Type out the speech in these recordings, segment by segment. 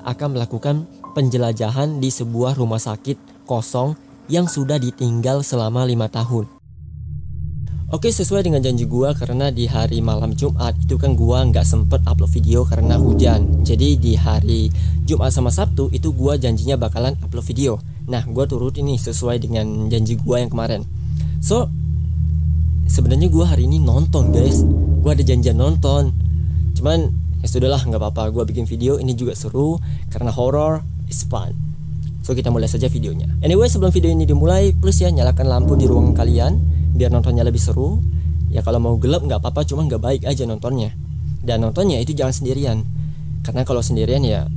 akan melakukan penjelajahan di sebuah rumah sakit kosong yang sudah ditinggal selama 5 tahun. Oke, sesuai dengan janji gua, karena di hari malam Jumat itu kan gua nggak sempet upload video karena hujan. Jadi di hari Jumat sama Sabtu itu gua janjinya bakalan upload video. Nah, gua turut ini sesuai dengan janji gua yang kemarin. So, sebenarnya gua hari ini nonton, guys. Gua ada janjian nonton. Cuman ya sudahlah, nggak apa-apa. Gua bikin video ini juga seru karena horror is fun. So, kita mulai saja videonya. Anyway, sebelum video ini dimulai, please ya nyalakan lampu di ruangan kalian biar nontonnya lebih seru. Ya kalau mau gelap nggak apa-apa, cuma nggak baik aja nontonnya. Dan nontonnya itu jangan sendirian, karena kalau sendirian ya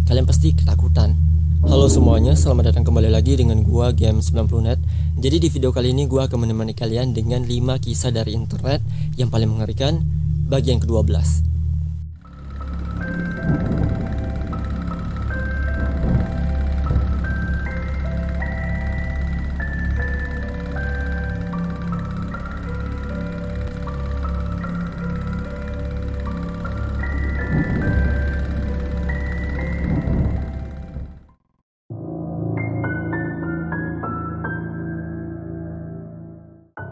kalian pasti ketakutan. Halo semuanya, selamat datang kembali lagi dengan gua Game90net. Jadi di video kali ini gua akan menemani kalian dengan 5 kisah dari internet yang paling mengerikan bagian ke-12.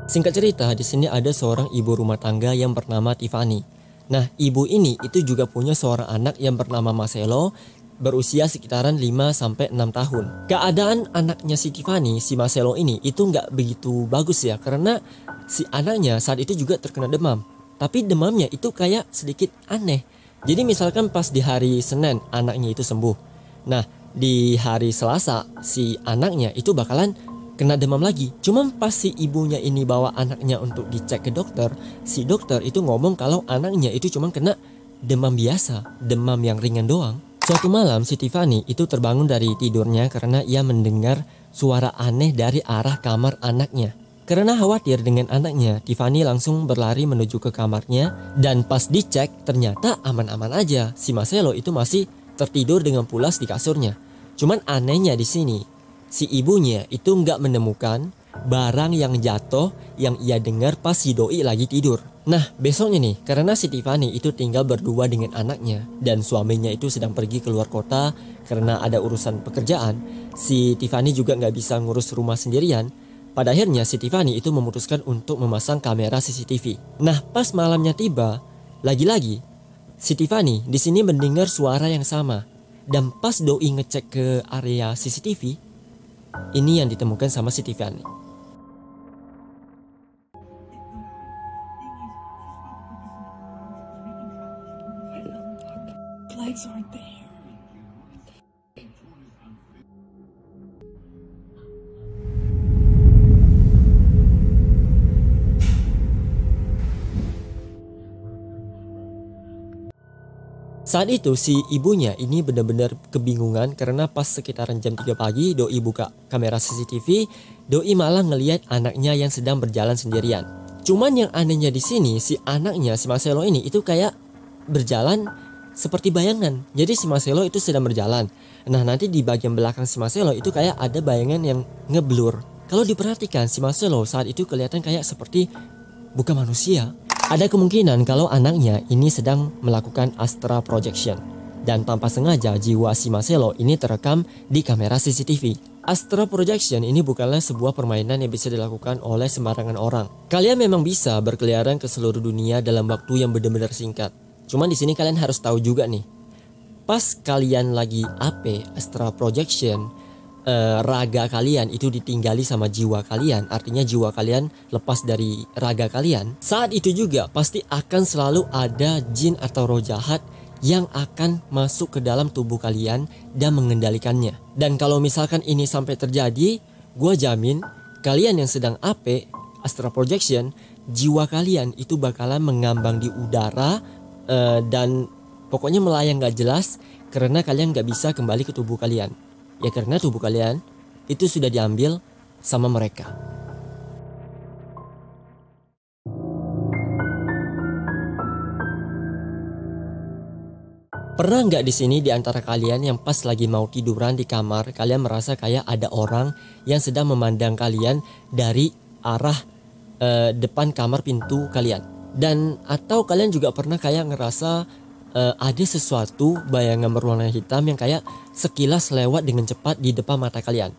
Singkat cerita, di sini ada seorang ibu rumah tangga yang bernama Tiffany. Nah, ibu ini itu juga punya seorang anak yang bernama Marcelo, berusia sekitaran 5-6 tahun. Keadaan anaknya si Tiffany, si Marcelo ini itu nggak begitu bagus ya, karena si anaknya saat itu juga terkena demam. Tapi demamnya itu kayak sedikit aneh. Jadi misalkan pas di hari Senin anaknya itu sembuh. Nah, di hari Selasa si anaknya itu bakalan kena demam lagi. Cuma pas si ibunya ini bawa anaknya untuk dicek ke dokter, si dokter itu ngomong kalau anaknya itu cuma kena demam biasa, demam yang ringan doang. Suatu malam si Tiffany itu terbangun dari tidurnya karena ia mendengar suara aneh dari arah kamar anaknya. Karena khawatir dengan anaknya, Tiffany langsung berlari menuju ke kamarnya, dan pas dicek ternyata aman-aman aja. Si Marcelo itu masih tertidur dengan pulas di kasurnya. Cuman anehnya di sini, si ibunya itu nggak menemukan barang yang jatuh yang ia dengar pas si doi lagi tidur. Nah, besoknya nih, karena si Tiffany itu tinggal berdua dengan anaknya dan suaminya itu sedang pergi keluar kota karena ada urusan pekerjaan, si Tiffany juga nggak bisa ngurus rumah sendirian. Pada akhirnya si Tiffany itu memutuskan untuk memasang kamera CCTV. Nah, pas malamnya tiba, lagi-lagi si Tiffany di sini mendengar suara yang sama. Dan pas doi ngecek ke area CCTV, ini yang ditemukan sama si Tiffany. Flags aren't there. Saat itu si ibunya ini benar-benar kebingungan karena pas sekitaran jam 3 pagi doi buka kamera CCTV, doi malah ngelihat anaknya yang sedang berjalan sendirian. Cuman yang anehnya di sini, si anaknya si Marcelo ini itu kayak berjalan seperti bayangan. Jadi si Marcelo itu sedang berjalan. Nah, nanti di bagian belakang si Marcelo itu kayak ada bayangan yang ngeblur. Kalau diperhatikan si Marcelo saat itu kelihatan kayak seperti bukan manusia. Ada kemungkinan kalau anaknya ini sedang melakukan astral projection, dan tanpa sengaja jiwa si Marcelo ini terekam di kamera CCTV. Astral projection ini bukanlah sebuah permainan yang bisa dilakukan oleh sembarangan orang. Kalian memang bisa berkeliaran ke seluruh dunia dalam waktu yang benar-benar singkat. Cuman di sini kalian harus tahu juga nih, pas kalian lagi astral projection, raga kalian itu ditinggali sama jiwa kalian, artinya jiwa kalian lepas dari raga kalian. Saat itu juga pasti akan selalu ada jin atau roh jahat yang akan masuk ke dalam tubuh kalian dan mengendalikannya. Dan kalau misalkan ini sampai terjadi, gue jamin kalian yang sedang astral projection, jiwa kalian itu bakalan mengambang di udara, dan pokoknya melayang gak jelas karena kalian gak bisa kembali ke tubuh kalian. Ya karena tubuh kalian itu sudah diambil sama mereka. Pernah nggak di sini di antara kalian yang pas lagi mau tiduran di kamar, kalian merasa kayak ada orang yang sedang memandang kalian dari arah depan kamar pintu kalian? Dan atau kalian juga pernah kayak ngerasa ada sesuatu bayangan berwarna hitam yang kayak sekilas lewat dengan cepat di depan mata kalian.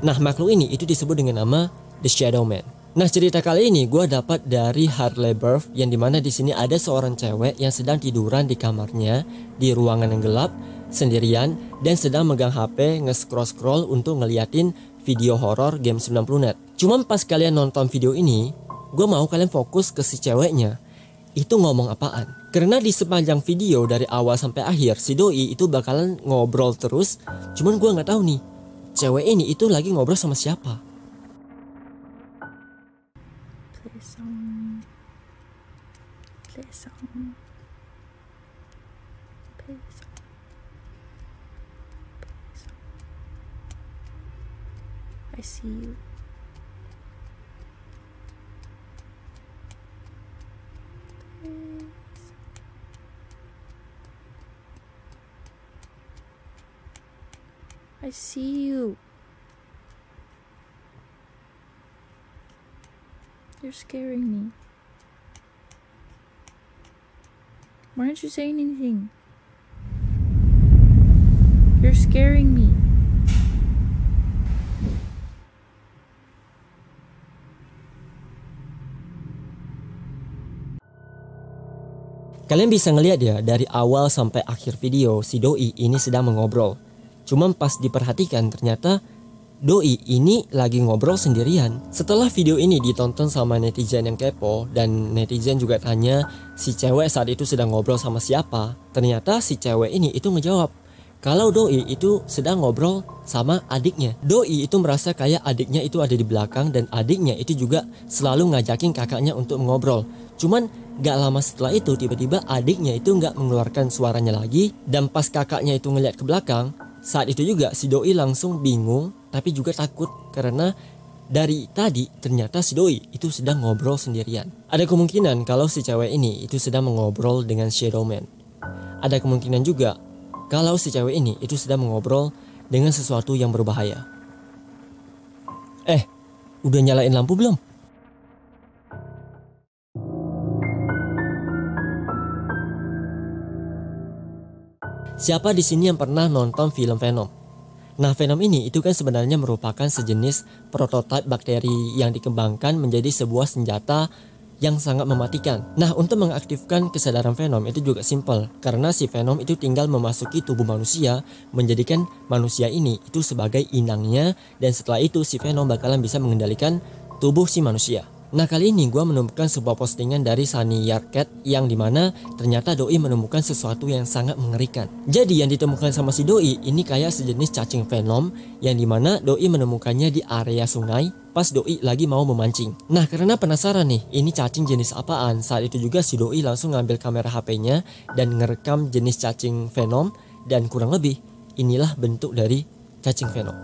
Nah, makhluk ini itu disebut dengan nama The Shadow Man. Nah, cerita kali ini gue dapat dari Harley Birth, yang dimana di sini ada seorang cewek yang sedang tiduran di kamarnya di ruangan yang gelap sendirian dan sedang megang HP nge-scroll untuk ngeliatin video horor game 90net. Cuman pas kalian nonton video ini, gue mau kalian fokus ke si ceweknya itu ngomong apaan. Karena di sepanjang video dari awal sampai akhir si doi itu bakalan ngobrol terus. Cuman gue nggak tahu nih cewek ini itu lagi ngobrol sama siapa. Play song. Play song. Play song. Play song. I see you. I see you. You're scaring me. Why aren't you saying anything? You're scaring me. Kalian bisa ngeliat ya dari awal sampai akhir video si doi ini sedang mengobrol. Cuman pas diperhatikan ternyata doi ini lagi ngobrol sendirian. Setelah video ini ditonton sama netizen yang kepo dan netizen juga tanya si cewek saat itu sedang ngobrol sama siapa, ternyata si cewek ini itu ngejawab kalau doi itu sedang ngobrol sama adiknya. Doi itu merasa kayak adiknya itu ada di belakang dan adiknya itu juga selalu ngajakin kakaknya untuk ngobrol. Cuman gak lama setelah itu tiba-tiba adiknya itu gak mengeluarkan suaranya lagi. Dan pas kakaknya itu ngeliat ke belakang, saat itu juga si doi langsung bingung tapi juga takut karena dari tadi ternyata si doi itu sedang ngobrol sendirian. Ada kemungkinan kalau si cewek ini itu sedang mengobrol dengan Shadow Man. Ada kemungkinan juga kalau si cewek ini itu sedang mengobrol dengan sesuatu yang berbahaya. Udah nyalain lampu belum? Siapa di sini yang pernah nonton film Venom? Nah, Venom ini itu kan sebenarnya merupakan sejenis prototipe bakteri yang dikembangkan menjadi sebuah senjata yang sangat mematikan. Nah, untuk mengaktifkan kesadaran Venom itu juga simpel, karena si Venom itu tinggal memasuki tubuh manusia, menjadikan manusia ini itu sebagai inangnya, dan setelah itu si Venom bakalan bisa mengendalikan tubuh si manusia. Nah, kali ini gue menemukan sebuah postingan dari Sunny Yarcat yang dimana ternyata doi menemukan sesuatu yang sangat mengerikan. Jadi yang ditemukan sama si doi ini kayak sejenis cacing venom yang dimana doi menemukannya di area sungai pas doi lagi mau memancing. Nah, karena penasaran nih ini cacing jenis apaan, saat itu juga si doi langsung ngambil kamera HP-nya dan ngerekam jenis cacing venom, dan kurang lebih inilah bentuk dari cacing venom.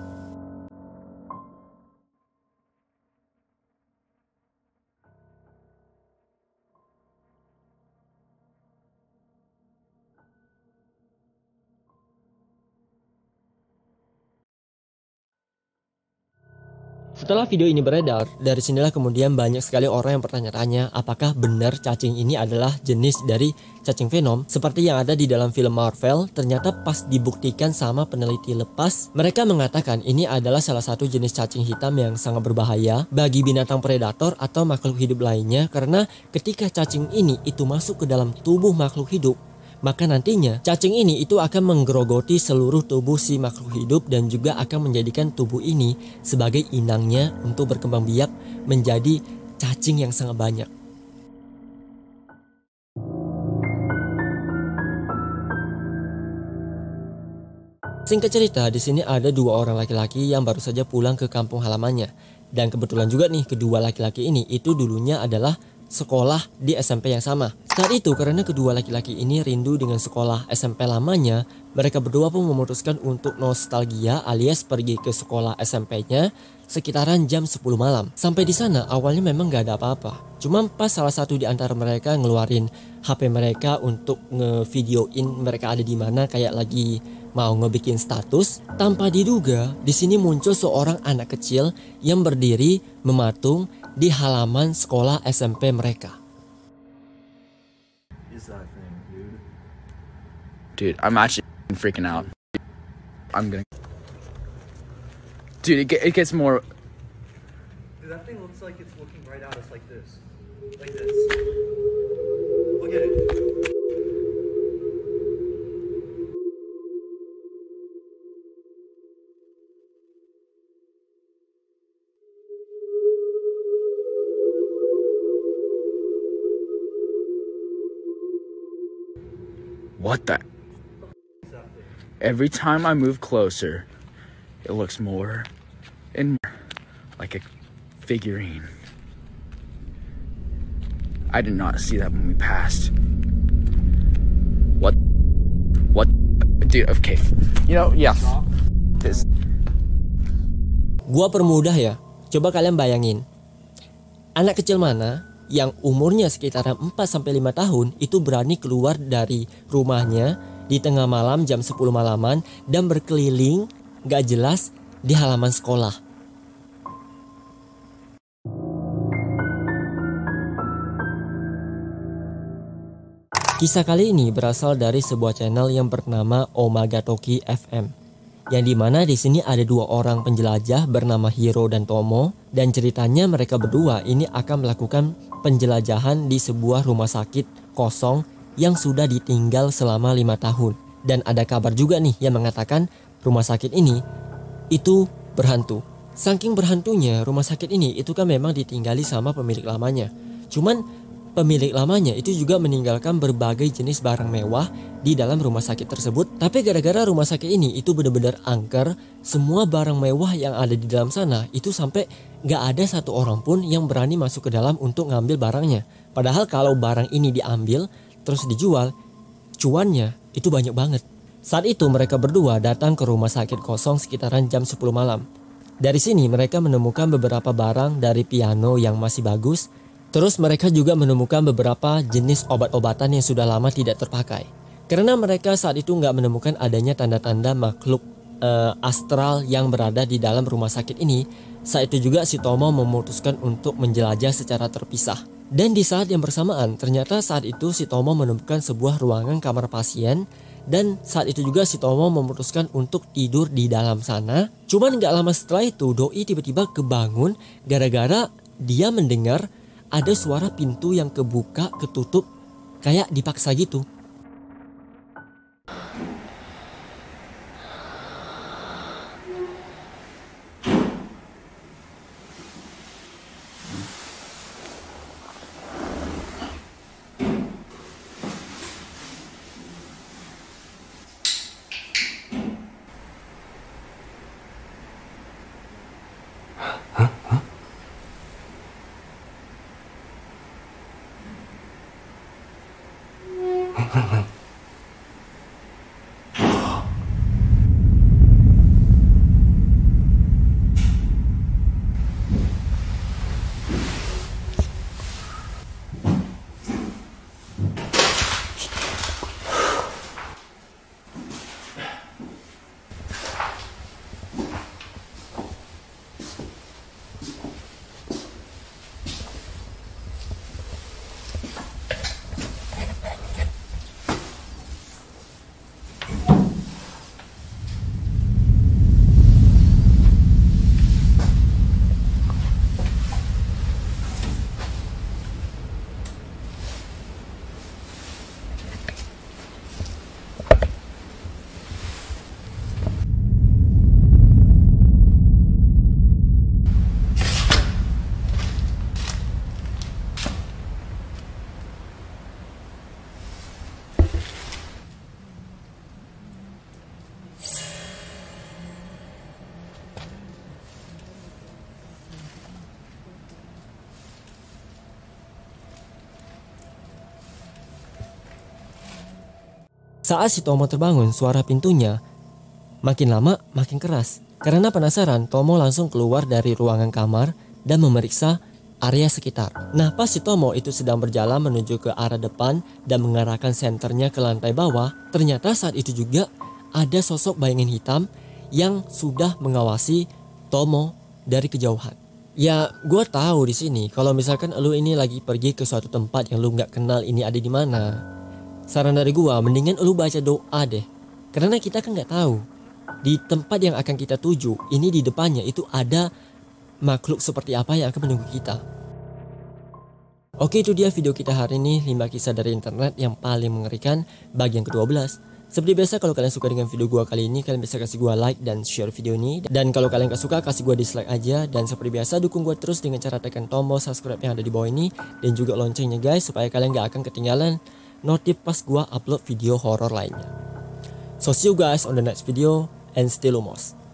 Setelah video ini beredar, dari sinilah kemudian banyak sekali orang yang bertanya-tanya apakah benar cacing ini adalah jenis dari cacing venom seperti yang ada di dalam film Marvel. Ternyata pas dibuktikan sama peneliti lepas, mereka mengatakan ini adalah salah satu jenis cacing hitam yang sangat berbahaya bagi binatang predator atau makhluk hidup lainnya, karena ketika cacing ini itu masuk ke dalam tubuh makhluk hidup, maka nantinya cacing ini itu akan menggerogoti seluruh tubuh si makhluk hidup dan juga akan menjadikan tubuh ini sebagai inangnya untuk berkembang biak menjadi cacing yang sangat banyak. Singkat cerita, di sini ada dua orang laki-laki yang baru saja pulang ke kampung halamannya. Dan kebetulan juga nih kedua laki-laki ini itu dulunya adalah sekolah di SMP yang sama. Saat itu karena kedua laki-laki ini rindu dengan sekolah SMP lamanya, mereka berdua pun memutuskan untuk nostalgia alias pergi ke sekolah SMP-nya sekitaran jam 10 malam. Sampai di sana awalnya memang gak ada apa-apa. Cuma pas salah satu di antara mereka ngeluarin HP mereka untuk ngevideoin mereka ada di mana, kayak lagi mau ngebikin status, tanpa diduga di sini muncul seorang anak kecil yang berdiri mematung di halaman sekolah SMP mereka. Is that thing, dude? Dude, I'm actually freaking out. Dude, it gets more. Dude, that thing looks like it's looking right at us like this. Like this. Look at it. What the? Every time I move closer, it looks more and more like a figurine. I did not see that when we passed. What? Dude, okay. You know, yeah. Gua permudah ya. Coba kalian bayangin. Anak kecil mana yang umurnya sekitaran 4-5 tahun itu berani keluar dari rumahnya di tengah malam jam 10 malaman dan berkeliling gak jelas di halaman sekolah. Kisah kali ini berasal dari sebuah channel yang bernama Omagatoki FM. Yang dimana di sini ada dua orang penjelajah bernama Hiro dan Tomo, dan ceritanya mereka berdua ini akan melakukan penjelajahan di sebuah rumah sakit kosong yang sudah ditinggal selama 5 tahun. Dan ada kabar juga nih yang mengatakan rumah sakit ini itu berhantu. Saking berhantunya rumah sakit ini itu kan memang ditinggali sama pemilik lamanya. Cuman pemilik lamanya itu juga meninggalkan berbagai jenis barang mewah di dalam rumah sakit tersebut. Tapi gara-gara rumah sakit ini itu benar-benar angker, semua barang mewah yang ada di dalam sana itu sampai gak ada satu orang pun yang berani masuk ke dalam untuk ngambil barangnya. Padahal kalau barang ini diambil terus dijual, cuannya itu banyak banget. Saat itu mereka berdua datang ke rumah sakit kosong sekitaran jam 10 malam. Dari sini mereka menemukan beberapa barang dari piano yang masih bagus. Terus mereka juga menemukan beberapa jenis obat-obatan yang sudah lama tidak terpakai. Karena mereka saat itu nggak menemukan adanya tanda-tanda makhluk astral yang berada di dalam rumah sakit ini, saat itu juga si Tomo memutuskan untuk menjelajah secara terpisah. Dan di saat yang bersamaan, ternyata saat itu si Tomo menemukan sebuah ruangan kamar pasien. Dan saat itu juga si Tomo memutuskan untuk tidur di dalam sana. Cuman nggak lama setelah itu, Doi tiba-tiba kebangun gara-gara dia mendengar ada suara pintu yang kebuka, ketutup, kayak dipaksa gitu. Saat si Tomo terbangun, suara pintunya makin lama makin keras. Karena penasaran, Tomo langsung keluar dari ruangan kamar dan memeriksa area sekitar. Nah, pas si Tomo itu sedang berjalan menuju ke arah depan dan mengarahkan senternya ke lantai bawah, ternyata saat itu juga ada sosok bayangan hitam yang sudah mengawasi Tomo dari kejauhan. Ya, gue tahu di sini kalau misalkan lu ini lagi pergi ke suatu tempat yang lu nggak kenal ini ada di mana. saran dari gua mendingan lu baca doa deh. Karena kita kan nggak tahu di tempat yang akan kita tuju ini di depannya itu ada makhluk seperti apa yang akan menunggu kita. Oke, itu dia video kita hari ini, 5 kisah dari internet yang paling mengerikan bagian ke-12. Seperti biasa, kalau kalian suka dengan video gua kali ini, kalian bisa kasih gua like dan share video ini. Dan kalau kalian gak suka, kasih gua dislike aja. Dan seperti biasa, dukung gua terus dengan cara tekan tombol subscribe yang ada di bawah ini. Dan juga loncengnya guys, supaya kalian gak akan ketinggalan notif pas gua upload video horor lainnya. So see you guys on the next video, and stay lumos.